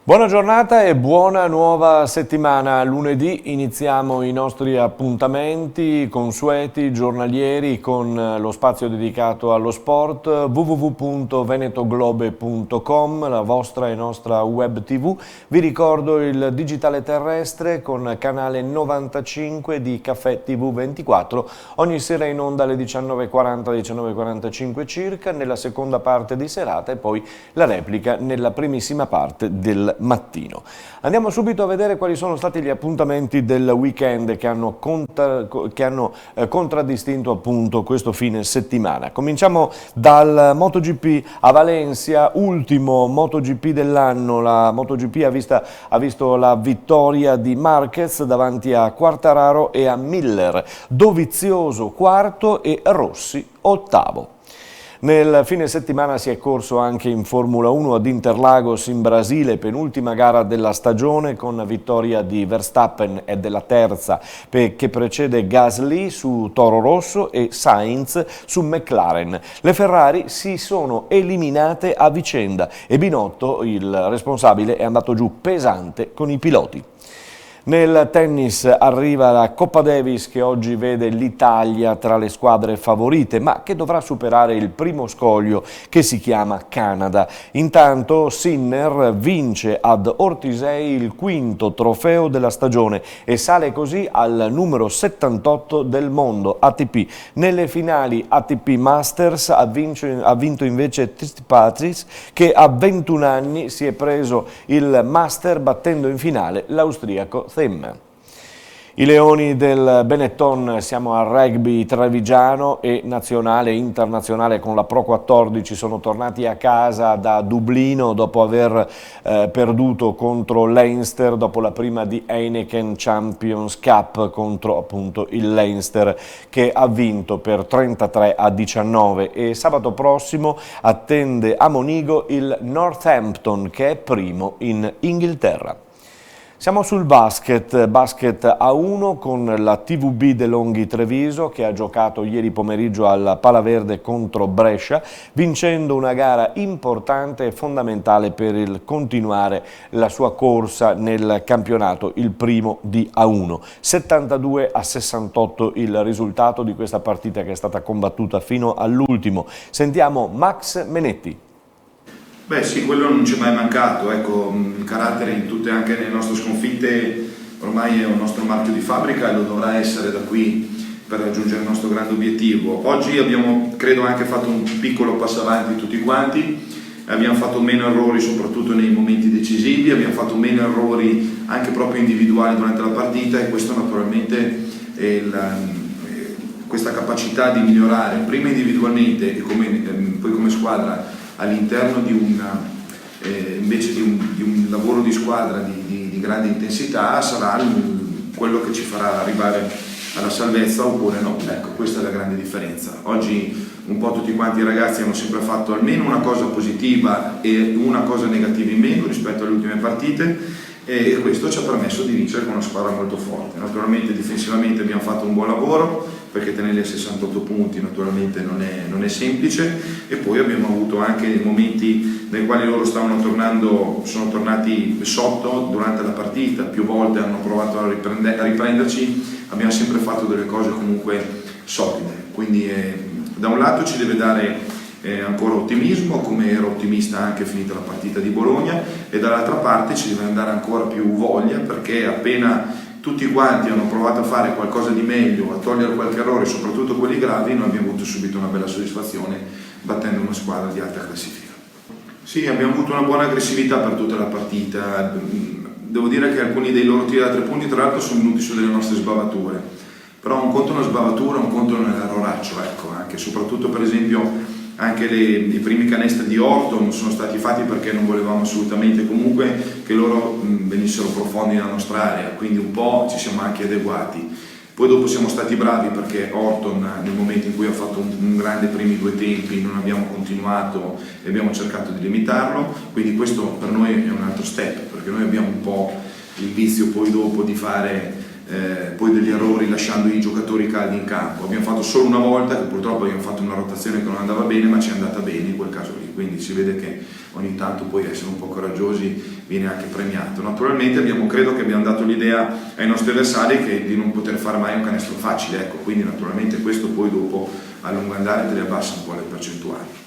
Buona giornata e buona nuova settimana. Lunedì iniziamo i nostri appuntamenti consueti, giornalieri, con lo spazio dedicato allo sport, www.venetoglobe.com, la vostra e nostra web tv. Vi ricordo il digitale terrestre con canale 95 di Caffè TV 24, ogni sera in onda alle 19:40, 19:45 circa, nella seconda parte di serata e poi la replica nella primissima parte del mattino. Andiamo subito a vedere quali sono stati gli appuntamenti del weekend che hanno contraddistinto appunto questo fine settimana. Cominciamo dal MotoGP a Valencia, ultimo MotoGP dell'anno. La MotoGP ha visto la vittoria di Marquez davanti a Quartararo e a Miller, Dovizioso quarto e Rossi ottavo. Nel fine settimana si è corso anche in Formula 1 ad Interlagos in Brasile, penultima gara della stagione con vittoria di Verstappen e della terza che precede Gasly su Toro Rosso e Sainz su McLaren. Le Ferrari si sono eliminate a vicenda e Binotto, il responsabile, è andato giù pesante con i piloti. Nel tennis arriva la Coppa Davis che oggi vede l'Italia tra le squadre favorite, ma che dovrà superare il primo scoglio che si chiama Canada. Intanto Sinner vince ad Ortisei il quinto trofeo della stagione e sale così al numero 78 del mondo ATP. Nelle finali ATP Masters ha vinto invece Tsitsipas, che a 21 anni si è preso il Master battendo in finale l'austriaco Thiem. I Leoni del Benetton, siamo al rugby trevigiano e nazionale e internazionale con la Pro 14, sono tornati a casa da Dublino dopo aver perduto contro Leinster dopo la prima di Heineken Champions Cup contro appunto il Leinster che ha vinto per 33-19 e sabato prossimo attende a Monigo il Northampton che è primo in Inghilterra. Siamo sul basket A1 con la TVB De Longhi Treviso che ha giocato ieri pomeriggio al Palaverde contro Brescia, vincendo una gara importante e fondamentale per il continuare la sua corsa nel campionato, il primo di A1. 72-68 il risultato di questa partita che è stata combattuta fino all'ultimo. Sentiamo Max Menetti. Beh sì, quello non ci è mai mancato, ecco, il carattere in tutte anche le nostre sconfitte ormai è un nostro marchio di fabbrica e lo dovrà essere da qui per raggiungere il nostro grande obiettivo. Oggi abbiamo, credo, anche fatto un piccolo passo avanti tutti quanti, abbiamo fatto meno errori soprattutto nei momenti decisivi, abbiamo fatto meno errori anche proprio individuali durante la partita e questo naturalmente è questa capacità di migliorare prima individualmente e poi come squadra all'interno di invece di un lavoro di squadra di grande intensità sarà quello che ci farà arrivare alla salvezza oppure no. Ecco, questa è la grande differenza. Oggi un po' tutti quanti i ragazzi hanno sempre fatto almeno una cosa positiva e una cosa negativa in meno rispetto alle ultime partite e questo ci ha permesso di vincere con una squadra molto forte. Naturalmente difensivamente abbiamo fatto un buon lavoro perché tenerli a 68 punti naturalmente non è semplice e poi abbiamo avuto anche dei momenti nei quali loro sono tornati sotto durante la partita, più volte hanno provato a riprenderci, abbiamo sempre fatto delle cose comunque solide, quindi da un lato ci deve dare ancora ottimismo, come ero ottimista anche finita la partita di Bologna, e dall'altra parte ci deve andare ancora più voglia perché appena tutti quanti hanno provato a fare qualcosa di meglio, a togliere qualche errore, soprattutto quelli gravi, noi abbiamo avuto subito una bella soddisfazione battendo una squadra di alta classifica. Sì, abbiamo avuto una buona aggressività per tutta la partita, devo dire che alcuni dei loro tiri da 3 punti tra l'altro sono venuti su delle nostre sbavature, però un conto è una sbavatura, un conto è un erroraccio, ecco, anche soprattutto per esempio anche i primi canestri di Orton sono stati fatti perché non volevamo assolutamente comunque che loro venissero profondi nella nostra area, quindi un po' ci siamo anche adeguati. Poi dopo siamo stati bravi perché Orton nel momento in cui ha fatto un grande primi 2 tempi non abbiamo continuato e abbiamo cercato di limitarlo, quindi questo per noi è un altro step perché noi abbiamo un po' il vizio poi dopo di fare poi degli errori lasciando i giocatori caldi in campo. Abbiamo fatto solo una volta, che purtroppo abbiamo fatto una rotazione che non andava bene, ma ci è andata bene in quel caso lì, quindi si vede che ogni tanto poi essere un po' coraggiosi viene anche premiato. Naturalmente credo che abbiamo dato l'idea ai nostri avversari di non poter fare mai un canestro facile, ecco, quindi naturalmente questo poi dopo a lungo andare te le abbassa un po' le percentuali.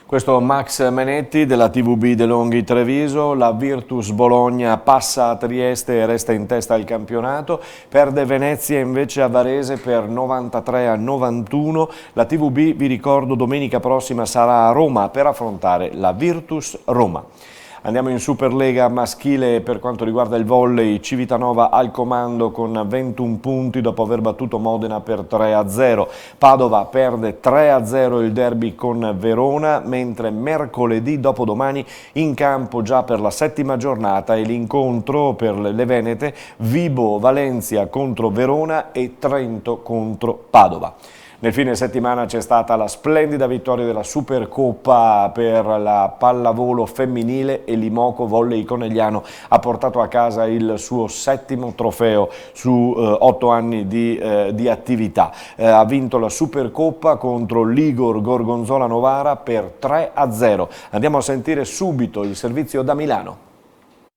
Questo Max Menetti della TVB De Longhi Treviso. La Virtus Bologna passa a Trieste e resta in testa al campionato, perde Venezia invece a Varese per 93-91. La TVB, vi ricordo, domenica prossima sarà a Roma per affrontare la Virtus Roma. Andiamo in Superlega maschile per quanto riguarda il volley. Civitanova al comando con 21 punti dopo aver battuto Modena per 3-0. Padova perde 3-0 il derby con Verona, mentre mercoledì dopodomani in campo già per la 7ª giornata è l'incontro per le Venete, Vibo Valencia contro Verona e Trento contro Padova. Nel fine settimana c'è stata la splendida vittoria della Supercoppa per la pallavolo femminile e l'Imoco Volley Conegliano ha portato a casa il suo 7º trofeo su 8 anni di attività. Ha vinto la Supercoppa contro l'Igor Gorgonzola Novara per 3-0. Andiamo a sentire subito il servizio da Milano.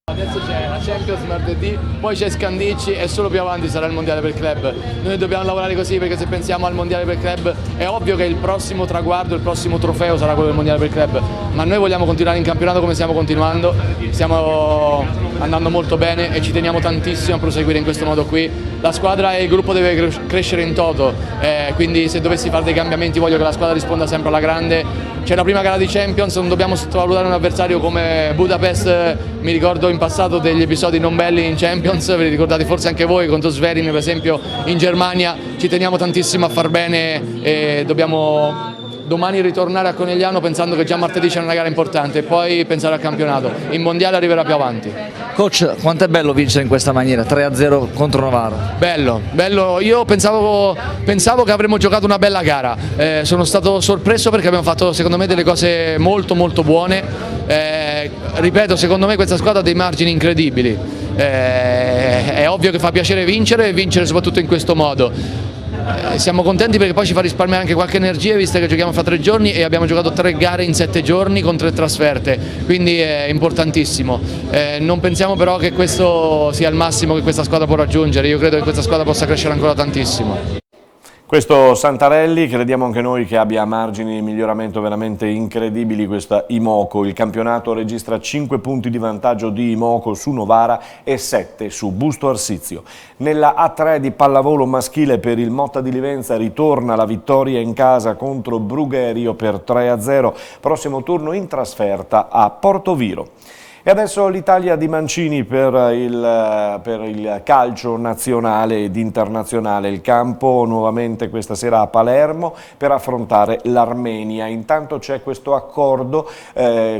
Adesso c'è la Champions martedì, poi c'è Scandicci e solo più avanti sarà il Mondiale per Club. Noi dobbiamo lavorare così, perché se pensiamo al Mondiale per Club è ovvio che il prossimo traguardo, il prossimo trofeo sarà quello del Mondiale per Club, ma noi vogliamo continuare in campionato come stiamo continuando, stiamo andando molto bene e ci teniamo tantissimo a proseguire in questo modo qui. La squadra e il gruppo deve crescere in toto, quindi se dovessi fare dei cambiamenti voglio che la squadra risponda sempre alla grande. C'è la prima gara di Champions, non dobbiamo sottovalutare un avversario come Budapest. Mi ricordo in passato degli episodi non belli in Champions, ve li ricordate forse anche voi, contro Zverin per esempio in Germania. Ci teniamo tantissimo a far bene e dobbiamo domani ritornare a Conegliano pensando che già martedì c'è una gara importante e poi pensare al campionato. Il mondiale arriverà più avanti. Coach, quanto è bello vincere in questa maniera, 3-0 contro Novara? Bello, bello. Io pensavo che avremmo giocato una bella gara, sono stato sorpreso perché abbiamo fatto secondo me delle cose molto buone. Ripeto, secondo me questa squadra ha dei margini incredibili. È ovvio che fa piacere vincere e vincere soprattutto in questo modo. Siamo contenti perché poi ci fa risparmiare anche qualche energia, visto che giochiamo fra 3 giorni e abbiamo giocato 3 gare in 7 giorni con 3 trasferte, quindi è importantissimo. Non pensiamo però che questo sia il massimo che questa squadra può raggiungere, io credo che questa squadra possa crescere ancora tantissimo. Questo Santarelli, crediamo anche noi che abbia margini di miglioramento veramente incredibili questa Imoco. Il campionato registra 5 punti di vantaggio di Imoco su Novara e 7 su Busto Arsizio. Nella A3 di pallavolo maschile per il Motta di Livenza ritorna la vittoria in casa contro Brugherio per 3-0, prossimo turno in trasferta a Portoviro. E adesso l'Italia di Mancini per il calcio nazionale ed internazionale. Il campo nuovamente questa sera a Palermo per affrontare l'Armenia. Intanto c'è questo accordo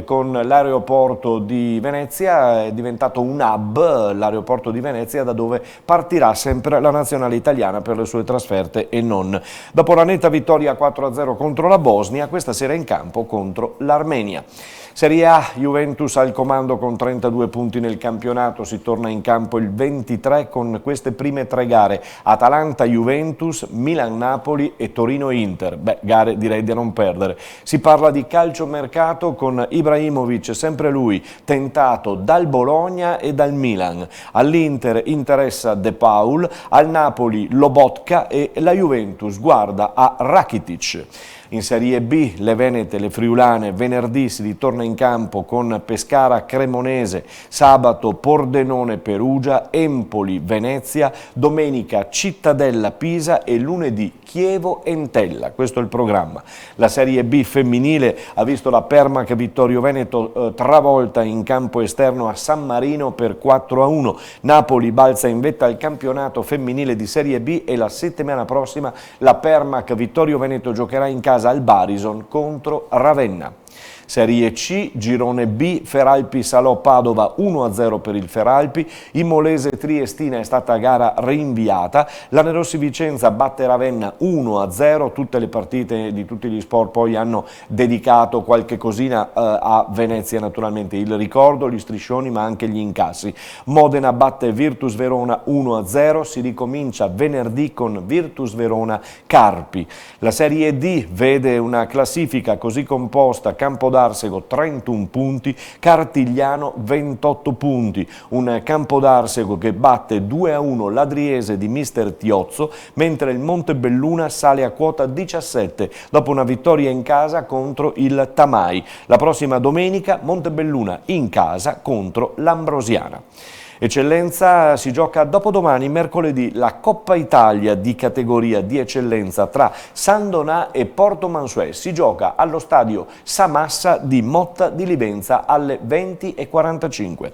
con l'aeroporto di Venezia, è diventato un hub, l'aeroporto di Venezia, da dove partirà sempre la nazionale italiana per le sue trasferte e non. Dopo la netta vittoria 4-0 contro la Bosnia, questa sera in campo contro l'Armenia. Serie A, Juventus al comando con 32 punti nel campionato, si torna in campo il 23 con queste prime 3 gare, Atalanta-Juventus, Milan-Napoli e Torino-Inter, gare direi da non perdere. Si parla di calciomercato con Ibrahimovic, sempre lui, tentato dal Bologna e dal Milan. All'Inter interessa De Paul, al Napoli Lobotka e la Juventus guarda a Rakitic. In Serie B, le Venete, le Friulane, venerdì si ritorna in campo con Pescara Cremonese, sabato Pordenone Perugia, Empoli Venezia, domenica Cittadella Pisa e lunedì Chievo Entella. Questo è il programma. La Serie B femminile ha visto la Permac Vittorio Veneto travolta in campo esterno a San Marino per 4-1. Napoli balza in vetta al campionato femminile di Serie B e la settimana prossima la Permac Vittorio Veneto giocherà in casa al Barison contro Ravenna. Serie C, girone B, Feralpi Salò Padova 1-0 per il Feralpi, Imolese Triestina è stata gara rinviata, Lanerossi Vicenza batte Ravenna 1-0, tutte le partite di tutti gli sport poi hanno dedicato qualche cosina a Venezia naturalmente, il ricordo, gli striscioni ma anche gli incassi. Modena batte Virtus Verona 1-0, si ricomincia venerdì con Virtus Verona Carpi. La Serie D vede una classifica così composta: Campodarsego 31 punti, Cartigliano 28 punti, un Campodarsego che batte 2-1 l'Adriese di mister Tiozzo, mentre il Montebelluna sale a quota 17 dopo una vittoria in casa contro il Tamai. La prossima domenica Montebelluna in casa contro l'Ambrosiana. Eccellenza, si gioca dopodomani, mercoledì, la Coppa Italia di categoria di eccellenza tra San Donà e Porto Mansuè. Si gioca allo stadio Samassa di Motta di Livenza alle 20:45.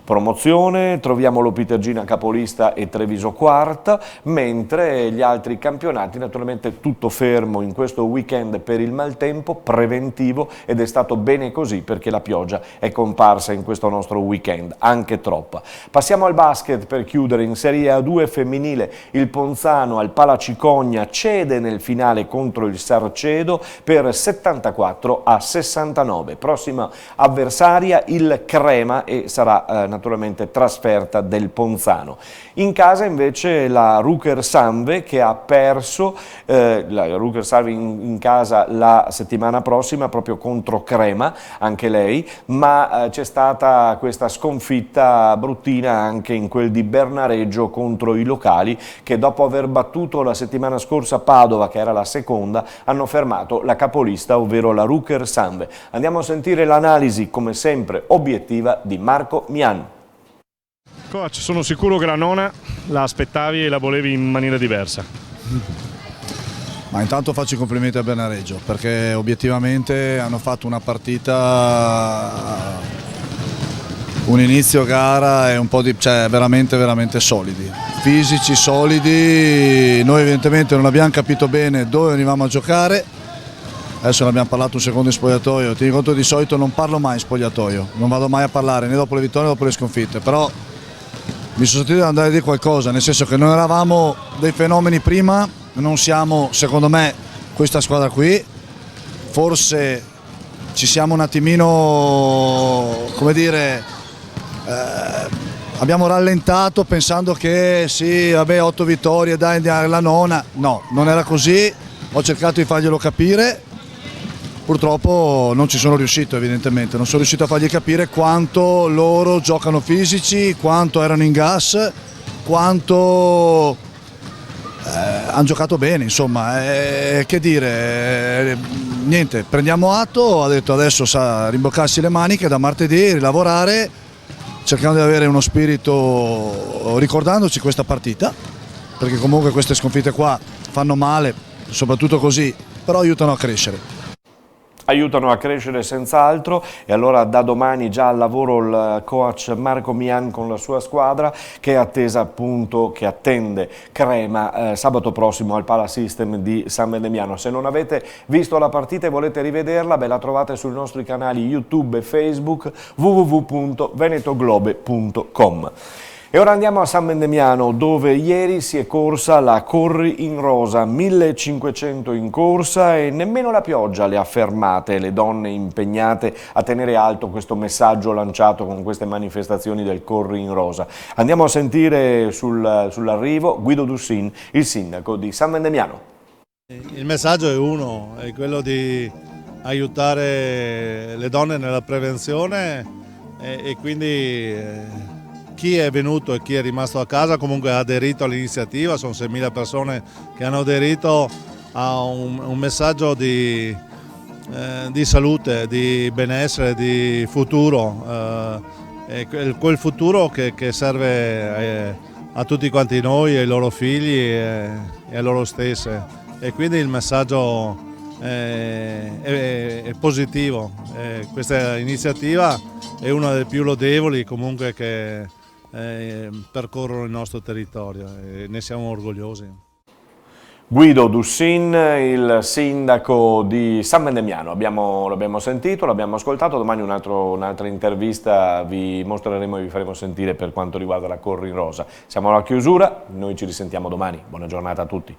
Promozione, troviamo l'Opitergina capolista e Treviso quarta, mentre gli altri campionati naturalmente tutto fermo in questo weekend per il maltempo preventivo, ed è stato bene così perché la pioggia è comparsa in questo nostro weekend, anche troppa. Passiamo al basket per chiudere. In Serie A2 femminile il Ponzano al Palacicogna cede nel finale contro il Sarcedo per 74-69. Prossima avversaria il Crema e sarà naturalmente trasferta del Ponzano. In casa invece la Ruker Sanve che ha perso, la Ruker Sanve in casa la settimana prossima proprio contro Crema, anche lei, ma c'è stata questa sconfitta bruttina anche in quel di Bernareggio contro i locali che dopo aver battuto la settimana scorsa Padova, che era la seconda, hanno fermato la capolista, ovvero la Ruker Sanve. Andiamo a sentire l'analisi, come sempre obiettiva, di Marco Mian. Coach, sono sicuro che la nona la aspettavi e la volevi in maniera diversa. Ma intanto faccio i complimenti a Bernareggio perché obiettivamente hanno fatto una partita, un inizio gara e un po' di, cioè veramente solidi, fisici, solidi. Noi evidentemente non abbiamo capito bene dove venivamo a giocare. Adesso ne abbiamo parlato un secondo in spogliatoio. Tieni conto, di solito non parlo mai in spogliatoio, non vado mai a parlare né dopo le vittorie né dopo le sconfitte, però mi sono sentito di andare a dire qualcosa, nel senso che non eravamo dei fenomeni prima, non siamo, secondo me, questa squadra qui. Forse ci siamo un attimino, come dire, abbiamo rallentato pensando che sì, vabbè, 8 vittorie, dai, la nona. No, non era così, ho cercato di farglielo capire. Purtroppo non ci sono riuscito, evidentemente, non sono riuscito a fargli capire quanto loro giocano fisici, quanto erano in gas, quanto hanno giocato bene, insomma, che dire, niente, prendiamo atto, ha detto adesso sa rimboccarsi le maniche da martedì, rilavorare, cercando di avere uno spirito, ricordandoci questa partita, perché comunque queste sconfitte qua fanno male, soprattutto così, però aiutano a crescere. Aiutano a crescere senz'altro, e allora da domani già al lavoro il coach Marco Mian con la sua squadra che è attesa appunto, che attende Crema sabato prossimo al Palasystem di San Bendemiano. Se non avete visto la partita e volete rivederla, la trovate sui nostri canali YouTube e Facebook www.venetoglobe.com. E ora andiamo a San Bendemiano, dove ieri si è corsa la Corri in Rosa, 1500 in corsa e nemmeno la pioggia le ha fermate, le donne impegnate a tenere alto questo messaggio lanciato con queste manifestazioni del Corri in Rosa. Andiamo a sentire sull'arrivo Guido Dussin, il sindaco di San Bendemiano. Il messaggio è uno, è quello di aiutare le donne nella prevenzione e quindi chi è venuto e chi è rimasto a casa comunque ha aderito all'iniziativa. Sono 6.000 persone che hanno aderito a un messaggio di salute, di benessere, di futuro, quel futuro che serve a tutti quanti noi, ai loro figli e a loro stesse, e quindi il messaggio è positivo. Questa iniziativa è una delle più lodevoli comunque che percorrono il nostro territorio e ne siamo orgogliosi. Guido Dussin, il sindaco di San Vendemiano. L'abbiamo sentito, l'abbiamo ascoltato, domani un'altra intervista vi mostreremo e vi faremo sentire per quanto riguarda la Corri in Rosa. Siamo alla chiusura, noi ci risentiamo domani, buona giornata a tutti.